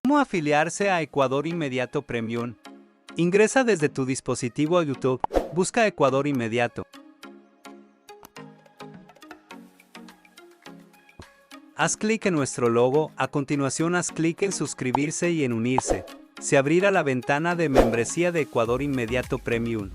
¿Cómo afiliarse a Ecuador Inmediato Premium? Ingresa desde tu dispositivo a YouTube, busca Ecuador Inmediato. Haz clic en nuestro logo, a continuación haz clic en suscribirse y en unirse. Se abrirá la ventana de membresía de Ecuador Inmediato Premium.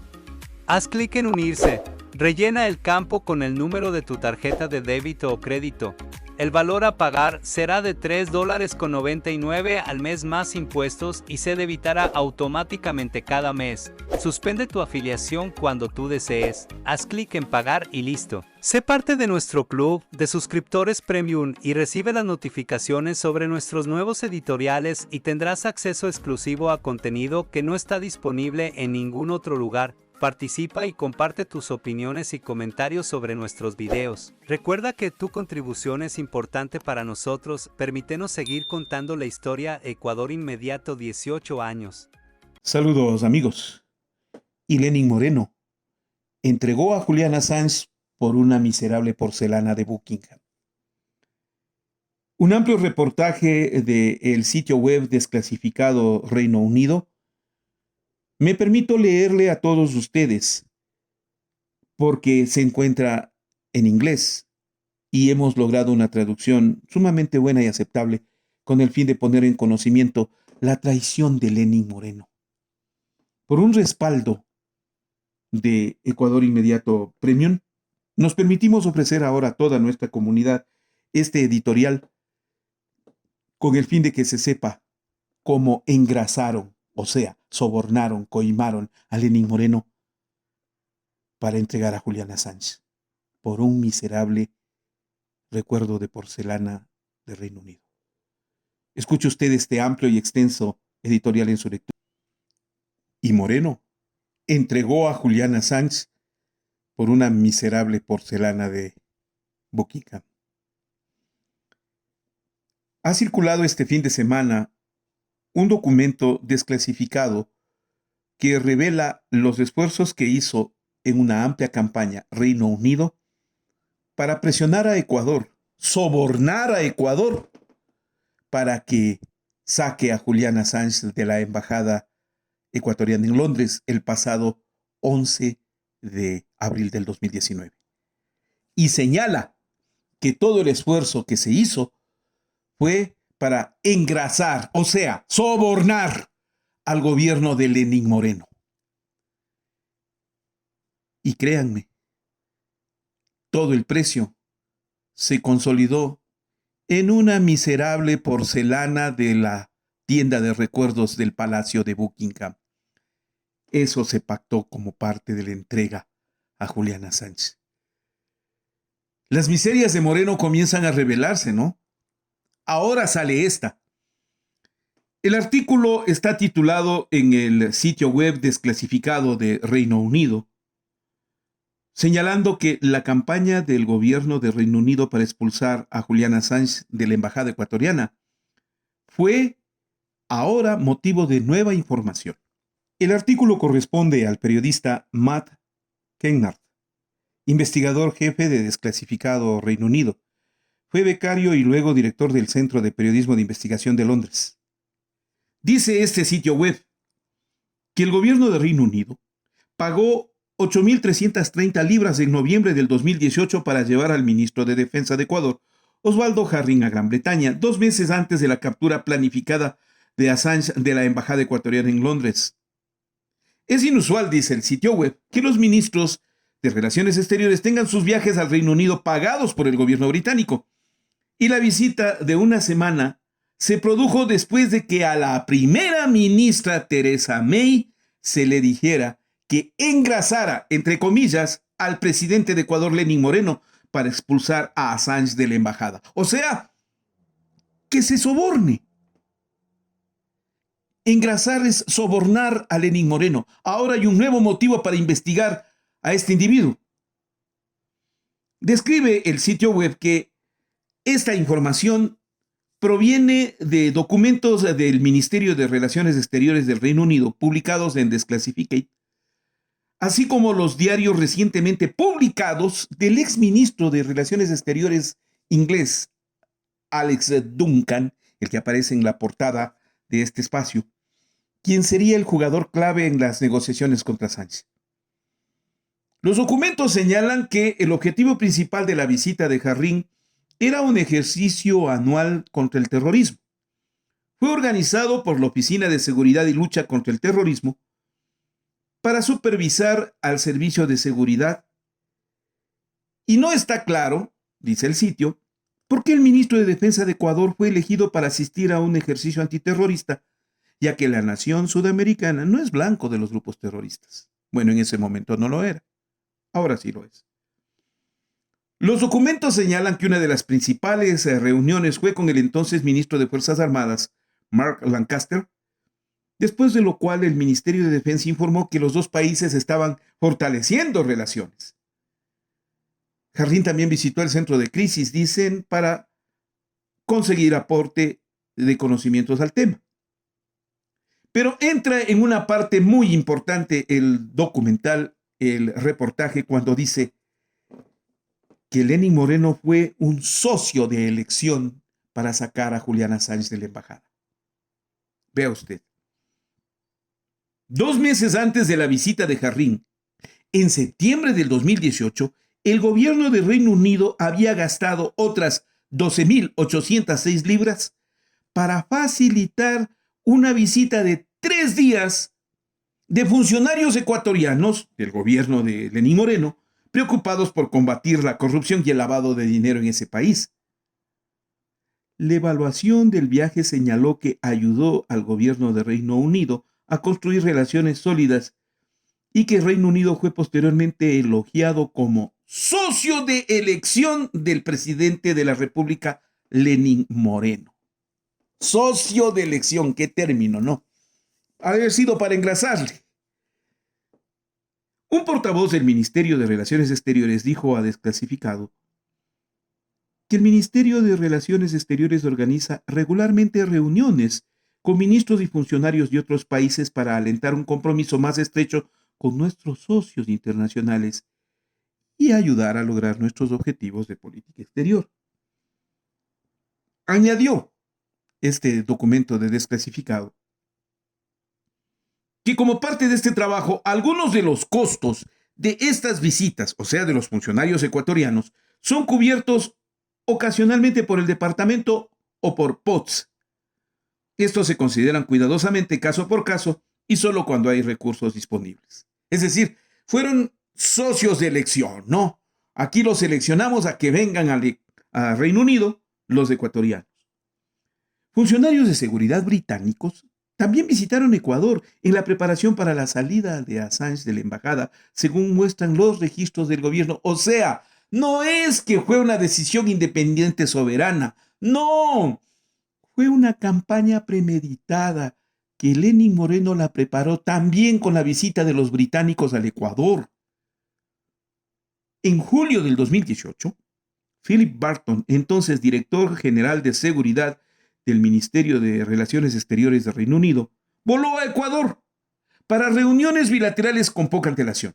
Haz clic en unirse, rellena el campo con el número de tu tarjeta de débito o crédito. El valor a pagar será de $3.99 al mes más impuestos y se debitará automáticamente cada mes. Suspende tu afiliación cuando tú desees. Haz clic en pagar y listo. Sé parte de nuestro club de suscriptores premium y recibe las notificaciones sobre nuestros nuevos editoriales y tendrás acceso exclusivo a contenido que no está disponible en ningún otro lugar. Participa y comparte tus opiniones y comentarios sobre nuestros videos. Recuerda que tu contribución es importante para nosotros. Permítenos seguir contando la historia. Ecuador Inmediato, 18 años. Saludos, amigos. Y Lenin Moreno entregó a Julian Assange por una miserable porcelana de Buckingham. Un amplio reportaje del sitio web desclasificado Reino Unido. Me permito leerle a todos ustedes porque se encuentra en inglés y hemos logrado una traducción sumamente buena y aceptable con el fin de poner en conocimiento la traición de Lenin Moreno. Por un respaldo de Ecuador Inmediato Premium, nos permitimos ofrecer ahora a toda nuestra comunidad este editorial con el fin de que se sepa cómo engrasaron, o sea, sobornaron, coimaron a Lenin Moreno para entregar a Julian Assange por un miserable recuerdo de porcelana de Reino Unido. Escuche usted este amplio y extenso editorial en su lectura. Y Moreno entregó a Julian Assange por una miserable porcelana de Buckingham. Ha circulado este fin de semana un documento desclasificado que revela los esfuerzos que hizo en una amplia campaña Reino Unido para presionar a Ecuador, sobornar a Ecuador para que saque a Julian Assange de la embajada ecuatoriana en Londres el pasado 11 de abril del 2019. Y señala que todo el esfuerzo que se hizo fue para engrasar, o sea, sobornar al gobierno de Lenin Moreno. Y créanme, todo el precio se consolidó en una miserable porcelana de la tienda de recuerdos del Palacio de Buckingham. Eso se pactó como parte de la entrega a Julian Assange. Las miserias de Moreno comienzan a revelarse, ¿no? Ahora sale esta. El artículo está titulado en el sitio web desclasificado de Reino Unido, señalando que la campaña del gobierno de Reino Unido para expulsar a Julian Assange de la embajada ecuatoriana fue ahora motivo de nueva información. El artículo corresponde al periodista Matt Kennard, investigador jefe de Desclasificado Reino Unido. Fue becario y luego director del Centro de Periodismo de Investigación de Londres. Dice este sitio web que el gobierno de Reino Unido pagó 8.330 libras en noviembre del 2018 para llevar al ministro de Defensa de Ecuador, Osvaldo Jarrín, a Gran Bretaña, 2 meses antes de la captura planificada de Assange de la embajada ecuatoriana en Londres. Es inusual, dice el sitio web, que los ministros de Relaciones Exteriores tengan sus viajes al Reino Unido pagados por el gobierno británico. Y la visita de una semana se produjo después de que a la primera ministra Theresa May se le dijera que engrasara, entre comillas, al presidente de Ecuador, Lenin Moreno, para expulsar a Assange de la embajada. O sea, que se soborne. Engrasar es sobornar a Lenin Moreno. Ahora hay un nuevo motivo para investigar a este individuo. Describe el sitio web que esta información proviene de documentos del Ministerio de Relaciones Exteriores del Reino Unido publicados en Desclassificate, así como los diarios recientemente publicados del exministro de Relaciones Exteriores inglés, Alex Duncan, el que aparece en la portada de este espacio, quien sería el jugador clave en las negociaciones contra Assange. Los documentos señalan que el objetivo principal de la visita de Jarrín era un ejercicio anual contra el terrorismo. Fue organizado por la Oficina de Seguridad y Lucha contra el Terrorismo para supervisar al Servicio de Seguridad. Y no está claro, dice el sitio, por qué el ministro de Defensa de Ecuador fue elegido para asistir a un ejercicio antiterrorista, ya que la nación sudamericana no es blanco de los grupos terroristas. Bueno, en ese momento no lo era. Ahora sí lo es. Los documentos señalan que una de las principales reuniones fue con el entonces ministro de Fuerzas Armadas, Mark Lancaster, después de lo cual el Ministerio de Defensa informó que los dos países estaban fortaleciendo relaciones. Jarrín también visitó el centro de crisis, dicen, para conseguir aporte de conocimientos al tema. Pero entra en una parte muy importante el documental, el reportaje, cuando dice que Lenín Moreno fue un socio de elección para sacar a Julián Assange de la embajada. Vea usted. 2 meses antes de la visita de Jarrín, en septiembre del 2018, el gobierno de Reino Unido había gastado otras 12.806 libras para facilitar una visita de 3 días de funcionarios ecuatorianos del gobierno de Lenín Moreno, preocupados por combatir la corrupción y el lavado de dinero en ese país. La evaluación del viaje señaló que ayudó al gobierno de Reino Unido a construir relaciones sólidas y que Reino Unido fue posteriormente elogiado como socio de elección del presidente de la República, Lenín Moreno. Socio de elección, qué término, ¿no? Ha de haber sido para engrasarle. Un portavoz del Ministerio de Relaciones Exteriores dijo a Desclasificado que el Ministerio de Relaciones Exteriores organiza regularmente reuniones con ministros y funcionarios de otros países para alentar un compromiso más estrecho con nuestros socios internacionales y ayudar a lograr nuestros objetivos de política exterior. Añadió este documento de Desclasificado que como parte de este trabajo, algunos de los costos de estas visitas, o sea, de los funcionarios ecuatorianos, son cubiertos ocasionalmente por el departamento o por POTS. Estos se consideran cuidadosamente caso por caso y solo cuando hay recursos disponibles. Es decir, fueron socios de elección, ¿no? Aquí los seleccionamos a que vengan a Reino Unido los ecuatorianos. Funcionarios de seguridad británicos también visitaron Ecuador en la preparación para la salida de Assange de la embajada, según muestran los registros del gobierno. O sea, no es que fue una decisión independiente soberana, no, fue una campaña premeditada que Lenín Moreno la preparó también con la visita de los británicos al Ecuador. En julio del 2018, Philip Barton, entonces director general de seguridad del Ministerio de Relaciones Exteriores de Reino Unido, voló a Ecuador para reuniones bilaterales con poca antelación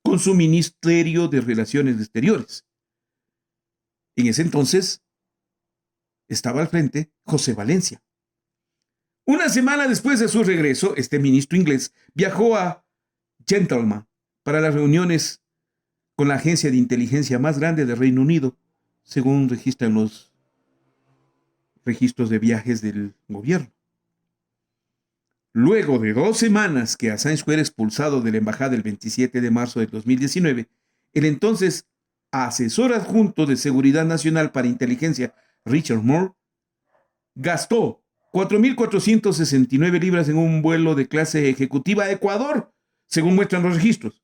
con su Ministerio de Relaciones Exteriores. En ese entonces estaba al frente José Valencia. Una semana después de su regreso, este ministro inglés viajó a Gentleman para las reuniones con la agencia de inteligencia más grande de Reino Unido, según registran los registros de viajes del gobierno. Luego de 2 semanas que Assange fue expulsado de la embajada el 27 de marzo de 2019, el entonces asesor adjunto de Seguridad Nacional para Inteligencia, Richard Moore, gastó 4.469 libras en un vuelo de clase ejecutiva a Ecuador, según muestran los registros.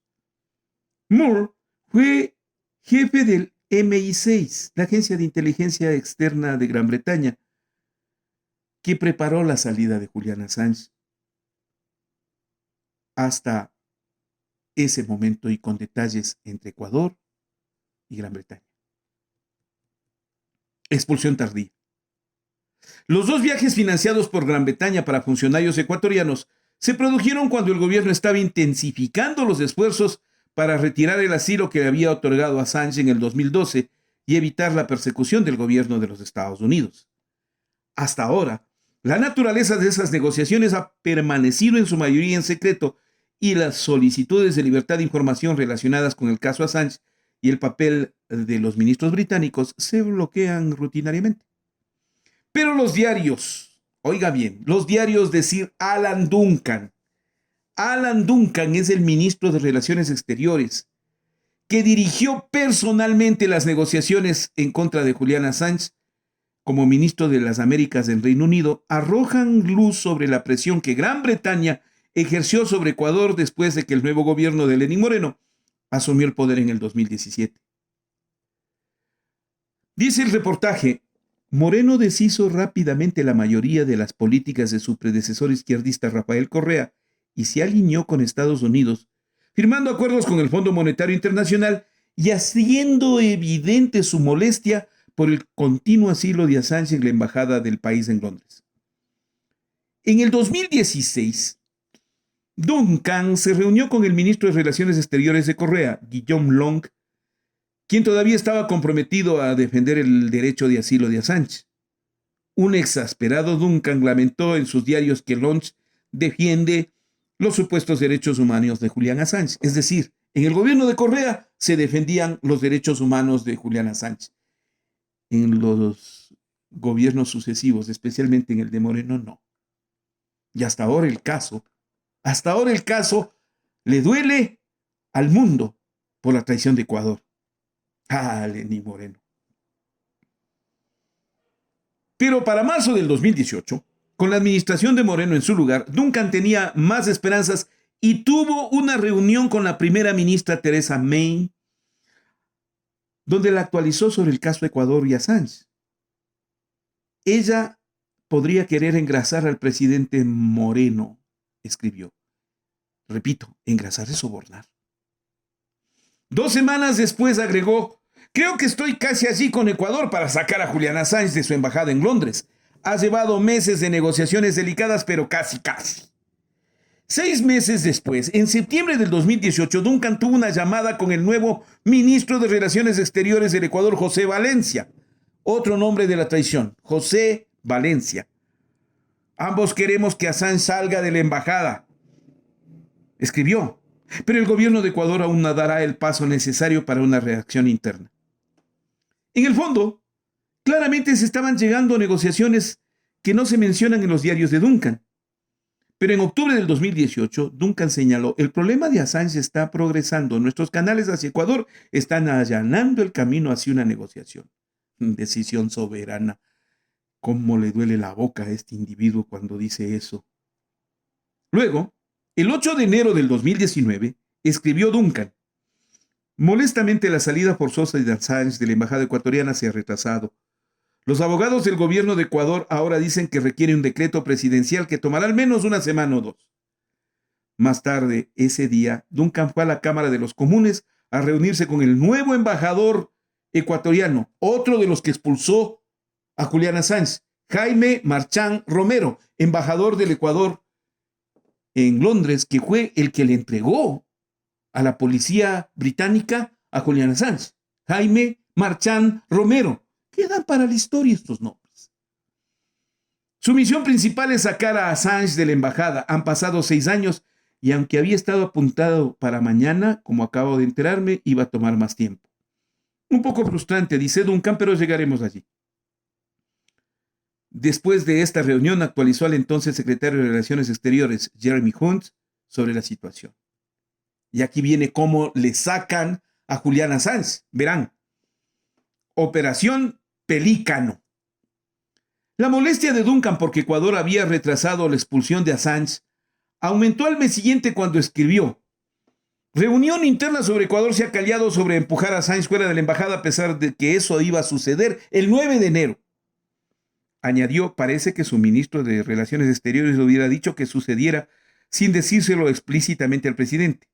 Moore fue jefe del MI6, la agencia de inteligencia externa de Gran Bretaña, que preparó la salida de Julián Assange hasta ese momento y con detalles entre Ecuador y Gran Bretaña. Expulsión tardía. Los 2 viajes financiados por Gran Bretaña para funcionarios ecuatorianos se produjeron cuando el gobierno estaba intensificando los esfuerzos para retirar el asilo que le había otorgado a Assange en el 2012 y evitar la persecución del gobierno de los Estados Unidos. Hasta ahora, La naturaleza de esas negociaciones ha permanecido en su mayoría en secreto y las solicitudes de libertad de información relacionadas con el caso Assange y el papel de los ministros británicos se bloquean rutinariamente. Pero los diarios, oiga bien, los diarios de Sir Alan Duncan. Alan Duncan es el ministro de Relaciones Exteriores, que dirigió personalmente las negociaciones en contra de Julian Assange como ministro de las Américas del Reino Unido, arrojan luz sobre la presión que Gran Bretaña ejerció sobre Ecuador después de que el nuevo gobierno de Lenín Moreno asumió el poder en el 2017. Dice el reportaje, Moreno deshizo rápidamente la mayoría de las políticas de su predecesor izquierdista Rafael Correa y se alineó con Estados Unidos, firmando acuerdos con el Fondo Monetario Internacional y haciendo evidente su molestia por el continuo asilo de Assange en la embajada del país en Londres. En el 2016, Duncan se reunió con el ministro de Relaciones Exteriores de Correa, Guillaume Long, quien todavía estaba comprometido a defender el derecho de asilo de Assange. Un exasperado Duncan lamentó en sus diarios que Long defiende los supuestos derechos humanos de Julian Assange. Es decir, en el gobierno de Correa se defendían los derechos humanos de Julian Assange. En los gobiernos sucesivos, especialmente en el de Moreno, no. Y hasta ahora el caso le duele al mundo por la traición de Ecuador. Lenín Moreno. Pero para marzo del 2018, con la administración de Moreno en su lugar, Duncan tenía más esperanzas y tuvo una reunión con la primera ministra Theresa May, donde la actualizó sobre el caso Ecuador y Assange. Ella podría querer engrasar al presidente Moreno, escribió. Repito, engrasar es sobornar. 2 semanas después agregó, creo que estoy casi allí con Ecuador para sacar a Julian Assange de su embajada en Londres. Ha llevado meses de negociaciones delicadas, pero casi. 6 meses después, en septiembre del 2018, Duncan tuvo una llamada con el nuevo ministro de Relaciones Exteriores del Ecuador, José Valencia. Otro nombre de la traición, José Valencia. Ambos queremos que Assange salga de la embajada, escribió. Pero el gobierno de Ecuador aún no dará el paso necesario para una reacción interna. En el fondo, claramente se estaban llegando a negociaciones que no se mencionan en los diarios de Duncan. Pero en octubre del 2018, Duncan señaló, el problema de Assange está progresando. Nuestros canales hacia Ecuador están allanando el camino hacia una negociación. Decisión soberana. ¿Cómo le duele la boca a este individuo cuando dice eso? Luego, el 8 de enero del 2019, escribió Duncan, molestamente la salida forzosa de Assange de la embajada ecuatoriana se ha retrasado. Los abogados del gobierno de Ecuador ahora dicen que requiere un decreto presidencial que tomará al menos una semana o 2. Más tarde, ese día, Duncan fue a la Cámara de los Comunes a reunirse con el nuevo embajador ecuatoriano, otro de los que expulsó a Julian Assange, Jaime Marchán Romero, embajador del Ecuador en Londres, que fue el que le entregó a la policía británica a Julian Assange. Jaime Marchán Romero. Quedan para la historia estos nombres. Su misión principal es sacar a Assange de la embajada. Han pasado 6 años y aunque había estado apuntado para mañana, como acabo de enterarme, iba a tomar más tiempo. Un poco frustrante, dice Duncan, pero llegaremos allí. Después de esta reunión, actualizó al entonces secretario de Relaciones Exteriores, Jeremy Hunt, sobre la situación. Y aquí viene cómo le sacan a Julian Assange. Verán. Operación Pelícano. La molestia de Duncan porque Ecuador había retrasado la expulsión de Assange aumentó al mes siguiente cuando escribió: reunión interna sobre Ecuador se ha callado sobre empujar a Assange fuera de la embajada a pesar de que eso iba a suceder el 9 de enero. Añadió, parece que su ministro de Relaciones Exteriores le hubiera dicho que sucediera sin decírselo explícitamente al presidente.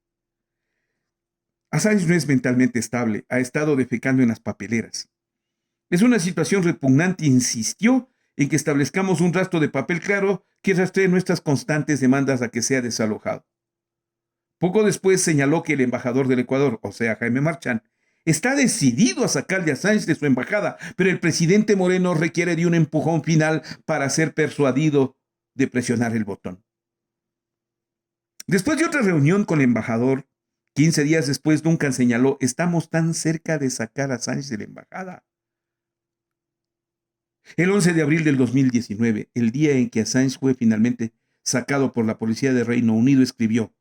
Assange no es mentalmente estable, ha estado defecando en las papeleras. Es una situación repugnante, insistió en que establezcamos un rastro de papel claro que rastree nuestras constantes demandas a que sea desalojado. Poco después señaló que el embajador del Ecuador, o sea, Jaime Marchán, está decidido a sacar a Assange de su embajada, pero el presidente Moreno requiere de un empujón final para ser persuadido de presionar el botón. Después de otra reunión con el embajador, 15 días después, Duncan señaló: estamos tan cerca de sacar a Assange de la embajada. El 11 de abril del 2019, el día en que Assange fue finalmente sacado por la policía de Reino Unido, escribió: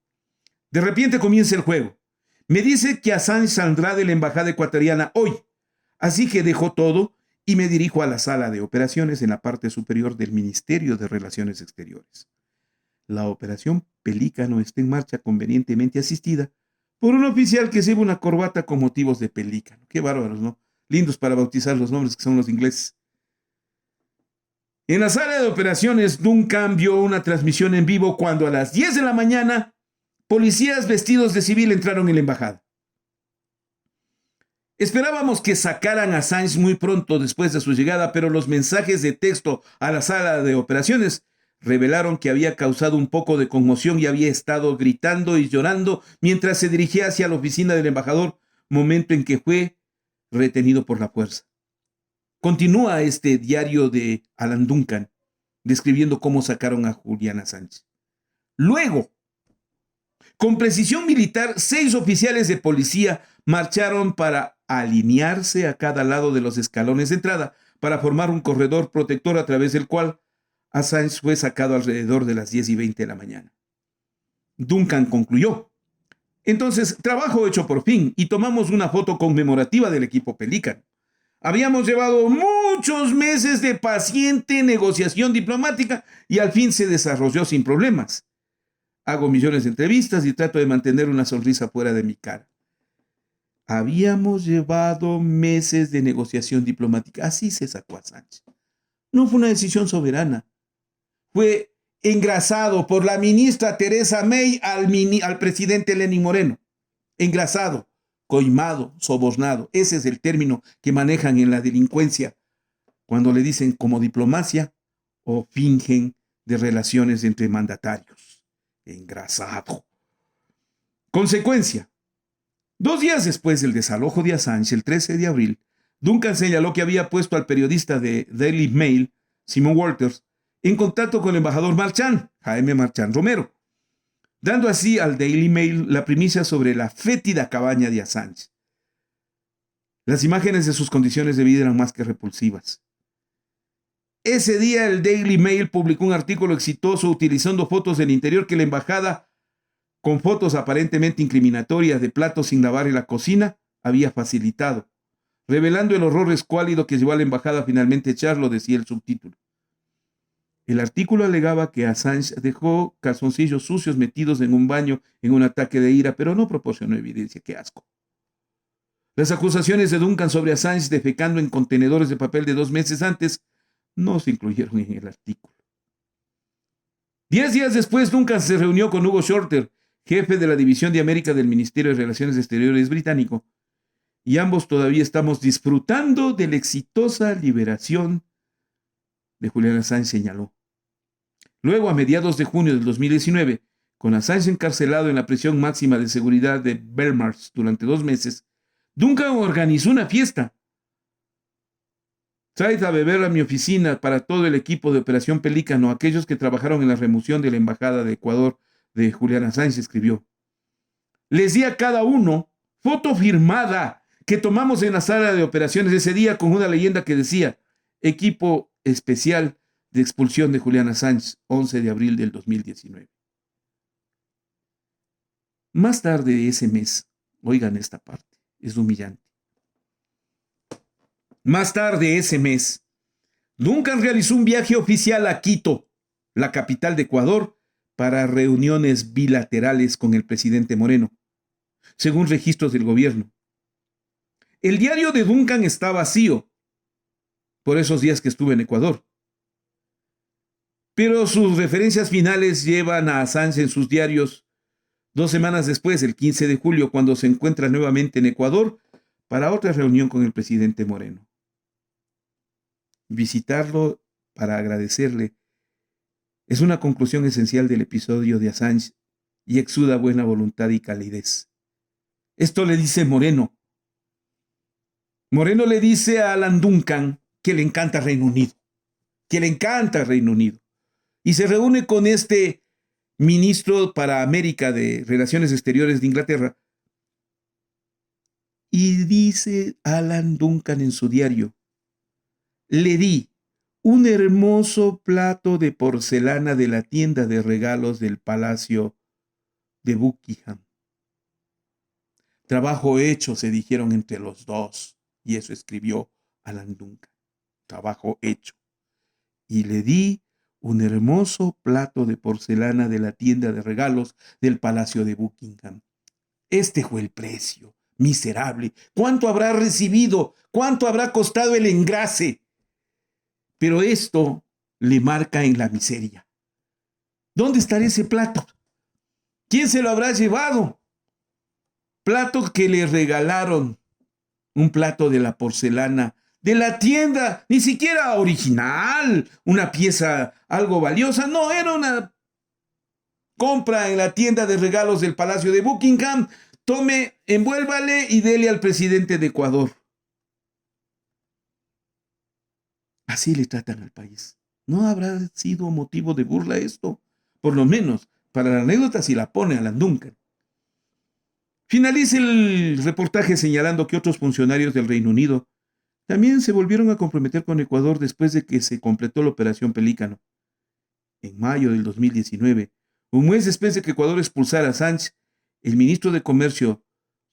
de repente comienza el juego. Me dice que Assange saldrá de la embajada ecuatoriana hoy, así que dejo todo y me dirijo a la sala de operaciones en la parte superior del Ministerio de Relaciones Exteriores. La operación Pelícano está en marcha, convenientemente asistida por un oficial que lleva una corbata con motivos de pelícano. Qué bárbaros, ¿no? Lindos para bautizar los nombres que son los ingleses. En la sala de operaciones, Duncan vio una transmisión en vivo cuando a las 10 de la mañana policías vestidos de civil entraron en la embajada. Esperábamos que sacaran a Assange muy pronto después de su llegada, pero los mensajes de texto a la sala de operaciones revelaron que había causado un poco de conmoción y había estado gritando y llorando mientras se dirigía hacia la oficina del embajador, momento en que fue retenido por la fuerza. Continúa este diario de Alan Duncan, describiendo cómo sacaron a Julian Assange. Luego, con precisión militar, 6 oficiales de policía marcharon para alinearse a cada lado de los escalones de entrada para formar un corredor protector a través del cual Assange fue sacado alrededor de las 10:20 de la mañana. Duncan concluyó: entonces, trabajo hecho por fin, y tomamos una foto conmemorativa del equipo Pelícano. Habíamos llevado muchos meses de paciente negociación diplomática y al fin se desarrolló sin problemas. Hago millones de entrevistas y trato de mantener una sonrisa fuera de mi cara. Habíamos llevado meses de negociación diplomática. Así se sacó a Assange. No fue una decisión soberana. Fue engrasado por la ministra Theresa May al presidente Lenín Moreno. Engrasado, coimado, sobornado. Ese es el término que manejan en la delincuencia cuando le dicen como diplomacia o fingen de relaciones entre mandatarios. Engrasado. Consecuencia: 2 días después del desalojo de Assange, el 13 de abril, Duncan señaló que había puesto al periodista de Daily Mail, Simon Walters, en contacto con el embajador Marchand, Jaime Marchand Romero, dando así al Daily Mail la primicia sobre la fétida cabaña de Assange. Las imágenes de sus condiciones de vida eran más que repulsivas. Ese día el Daily Mail publicó un artículo exitoso utilizando fotos del interior que la embajada, con fotos aparentemente incriminatorias de platos sin lavar en la cocina, había facilitado, revelando el horror escuálido que llevó a la embajada a finalmente echarlo, decía el subtítulo. El artículo alegaba que Assange dejó calzoncillos sucios metidos en un baño en un ataque de ira, pero no proporcionó evidencia. ¡Qué asco! Las acusaciones de Duncan sobre Assange defecando en contenedores de papel de 2 meses antes no se incluyeron en el artículo. 10 días después, Duncan se reunió con Hugo Shorter, jefe de la División de América del Ministerio de Relaciones Exteriores británico, y ambos todavía estamos disfrutando de la exitosa liberación de Julian Assange, señaló. Luego, a mediados de junio del 2019, con Assange encarcelado en la prisión máxima de seguridad de Belmarsh durante 2 meses, Duncan organizó una fiesta. Traed a beber a mi oficina para todo el equipo de Operación Pelícano, aquellos que trabajaron en la remoción de la embajada de Ecuador de Julian Assange, escribió. Les di a cada uno foto firmada que tomamos en la sala de operaciones ese día con una leyenda que decía: equipo especial de expulsión de Julian Assange, 11 de abril del 2019. Más tarde de ese mes, oigan esta parte, es humillante. Más tarde ese mes, Duncan realizó un viaje oficial a Quito, la capital de Ecuador, para reuniones bilaterales con el presidente Moreno, según registros del gobierno. El diario de Duncan está vacío por esos días que estuve en Ecuador, pero sus referencias finales llevan a Assange en sus diarios 2 semanas después, el 15 de julio, cuando se encuentra nuevamente en Ecuador para otra reunión con el presidente Moreno. Visitarlo para agradecerle es una conclusión esencial del episodio de Assange y exuda buena voluntad y calidez. Esto le dice Moreno: Moreno le dice a Alan Duncan que le encanta Reino Unido, que le encanta Reino Unido. Y se reúne con este ministro para América de Relaciones Exteriores de Inglaterra. Y dice Alan Duncan en su diario: le di un hermoso plato de porcelana de la tienda de regalos del Palacio de Buckingham. Trabajo hecho, se dijeron entre los dos. Y eso escribió Alan Duncan. Trabajo hecho. Y le di un hermoso plato de porcelana de la tienda de regalos del Palacio de Buckingham. Este fue el precio. Miserable. ¿Cuánto habrá recibido? ¿Cuánto habrá costado el engrase? Pero esto le marca en la miseria. ¿Dónde estará ese plato? ¿Quién se lo habrá llevado? Plato que le regalaron. Un plato de la porcelana de la tienda, ni siquiera original, una pieza algo valiosa. No, era una compra en la tienda de regalos del Palacio de Buckingham. Tome, envuélvale y dele al presidente de Ecuador. Así le tratan al país. ¿No habrá sido motivo de burla esto? Por lo menos, para la anécdota, si la pone Alan Duncan. Finaliza el reportaje señalando que otros funcionarios del Reino Unido también se volvieron a comprometer con Ecuador después de que se completó la Operación Pelícano. En mayo del 2019, un mes después de que Ecuador expulsara a Assange, el ministro de Comercio,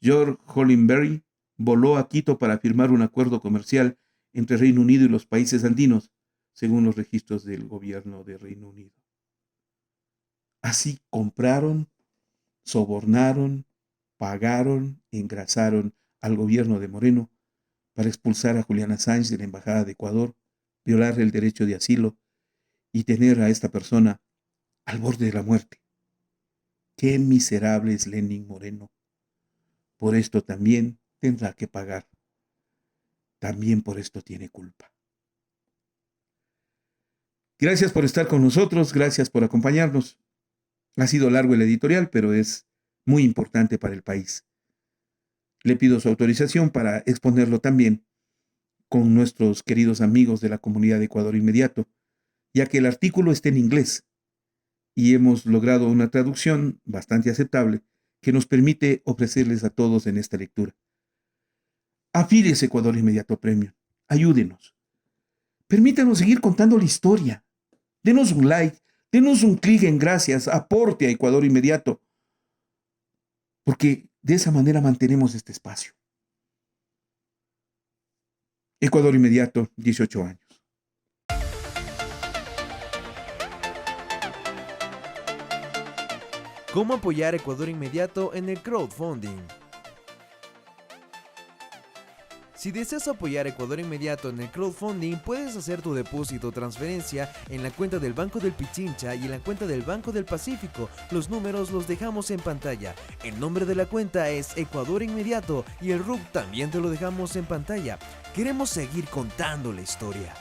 George Hollenberry, voló a Quito para firmar un acuerdo comercial entre Reino Unido y los países andinos, según los registros del gobierno de Reino Unido. Así compraron, sobornaron, pagaron, engrasaron al gobierno de Moreno para expulsar a Julian Assange de la Embajada de Ecuador, violarle el derecho de asilo y tener a esta persona al borde de la muerte. ¡Qué miserable es Lenin Moreno! Por esto también tendrá que pagar. También por esto tiene culpa. Gracias por estar con nosotros, gracias por acompañarnos. Ha sido largo el editorial, pero es muy importante para el país. Le pido su autorización para exponerlo también con nuestros queridos amigos de la comunidad de Ecuador Inmediato, ya que el artículo está en inglés y hemos logrado una traducción bastante aceptable que nos permite ofrecerles a todos en esta lectura. Afíliese Ecuador Inmediato Premium. Ayúdenos. Permítanos seguir contando la historia. Denos un like, denos un clic en gracias, aporte a Ecuador Inmediato, porque de esa manera mantenemos este espacio. Ecuador Inmediato, 18 años. ¿Cómo apoyar a Ecuador Inmediato en el crowdfunding? Si deseas apoyar a Ecuador Inmediato en el crowdfunding, puedes hacer tu depósito o transferencia en la cuenta del Banco del Pichincha y en la cuenta del Banco del Pacífico. Los números los dejamos en pantalla. El nombre de la cuenta es Ecuador Inmediato y el RUC también te lo dejamos en pantalla. Queremos seguir contando la historia.